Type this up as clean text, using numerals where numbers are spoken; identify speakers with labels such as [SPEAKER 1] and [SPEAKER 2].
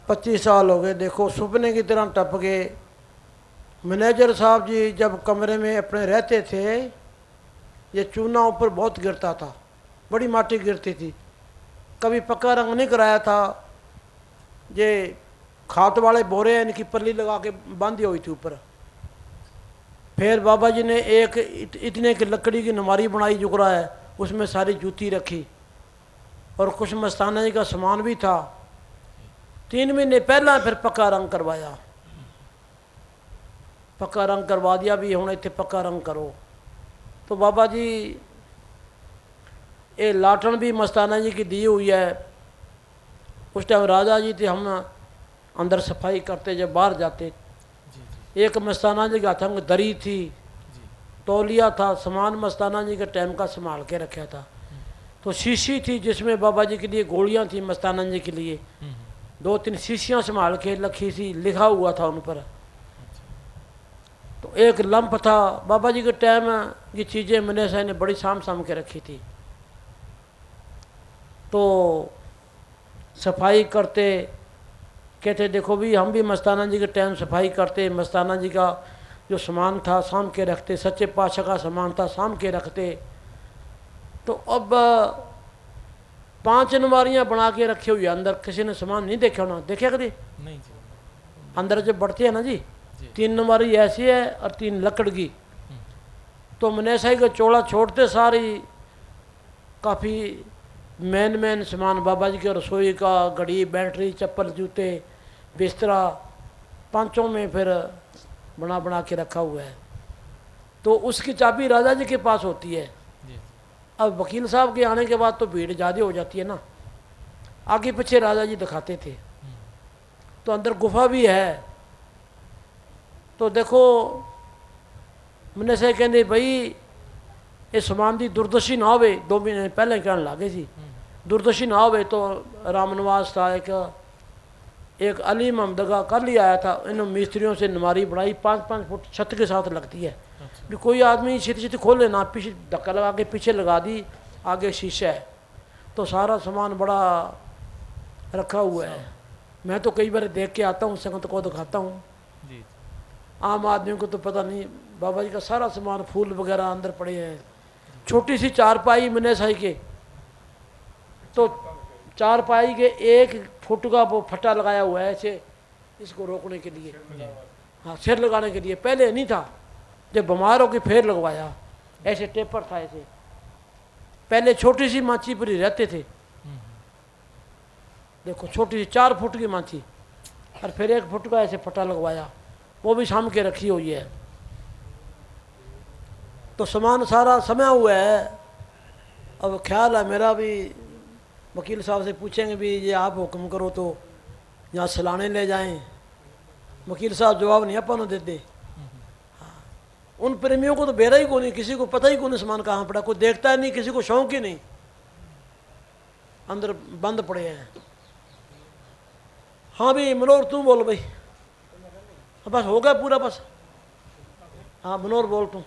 [SPEAKER 1] 25 साल हो गए, देखो सुपने की तरह टप गए। मैनेजर साहब जी जब कमरे में अपने रहते थे, ये चूना ऊपर बहुत गिरता था, बड़ी माटी गिरती थी। कभी पक्का रंग नहीं कराया था, ये खाद वाले बोरे हैं इनकी पल्ली लगा के बांधी हुई थी ऊपर। फिर बाबा जी ने एक इतने की लकड़ी की नमारी बनाई जुगरा है, उसमें सारी जूती रखी और कुछ मस्ताना जी का सामान भी था। 3 महीने पहला फिर पक्का रंग करवाया, पक्का रंग करवा दिया भी हूँ इतने पक्का रंग करो। तो बाबा जी ये लाटन भी मस्ताना जी की दी हुई है। उस टाइम राजा जी थे, हम अंदर सफाई करते जब बाहर जाते। एक मस्ताना जी का हाथ दरी थी, तौलिया था, सामान मस्ताना जी के टाइम का संभाल के रखा था। तो शीशी थी जिसमें बाबा जी के लिए गोलियां थी, मस्ताना जी के लिए 2-3 शीशियां संभाल के रखी थी, लिखा हुआ था उन पर। तो एक लंप था, बाबा जी के टाइम की चीज़ें मैंने साहब ने बड़ी साम के रखी थी। तो सफाई करते, कहते देखो भी हम भी मस्ताना जी के टाइम सफाई करते, मस्ताना जी का जो सामान था साम के रखते, सच्चे पातशाह का सामान था साम के रखते। तो अब 5 अलमारियाँ बना के रखी हुई है अंदर, किसी ने सामान नहीं देखा होना, देखा कभी
[SPEAKER 2] नहीं जी।
[SPEAKER 1] अंदर जो बढ़ते हैं ना जी, 3 अलमारी ऐसी है और 3 लकड़ की। तो मनेसाई का चोला छोड़ते सारी काफ़ी मेन सामान बाबा जी के रसोई का, घड़ी, बैटरी, चप्पल, जूते, बिस्तरा, 5 में फिर बना के रखा हुआ है। तो उसकी चाबी राजा जी के पास होती है। अब वकील साहब के आने के बाद तो भीड़ ज़्यादा हो जाती है ना, आगे पीछे राजा जी दिखाते थे। तो अंदर गुफा भी है। तो देखो मैंने से कहते भाई ये सामान की दुर्दशी ना होवे, 2 महीने पहले कहने लगे जी दुर्दशी ना होवे। तो रामनिवास था एक अली मोहम्मद का कल ही आया था, इन मिस्त्रियों से नमारी बनाई 5-5 फुट छत के साथ लगती है। भी कोई आदमी छीती खोले ना, पीछे धक्का लगा के पीछे लगा दी, आगे शीशा है। तो सारा सामान बड़ा रखा हुआ है। मैं तो कई बार देख के आता हूँ, संगत को दिखाता हूँ, आम आदमी को तो पता नहीं। बाबा जी का सारा सामान, फूल वगैरह अंदर पड़े हैं। छोटी सी चारपाई मैंने साई के, तो चारपाई के 1 फुट का वो फट्टा लगाया हुआ है ऐसे, इसको रोकने के लिए, हाँ सिर लगाने के लिए। पहले नहीं था, जब बीमार हो के फिर लगवाया, ऐसे टेपर था ऐसे। पहले छोटी सी माची पर ही रहते थे, देखो छोटी सी 4 फुट की माची, और फिर 1 फुट का ऐसे फट्टा लगवाया, वो भी साम के रखी हुई है। तो सामान सारा समया हुआ है। अब ख्याल है मेरा भी वकील साहब से पूछेंगे भी ये आप हुक्म करो तो यहाँ सलाने ले जाएं। वकील साहब जवाब नहीं अपन देते। हाँ, उन प्रेमियों को तो बेरा ही को नहीं, किसी को पता ही को नहीं सामान कहाँ पड़ा, कोई देखता ही नहीं, किसी को शौक ही नहीं, अंदर बंद पड़े हैं। हाँ भी मनोहर तू बोल भाई, बस हो गया पूरा बस। हाँ मनोहर बोल तू।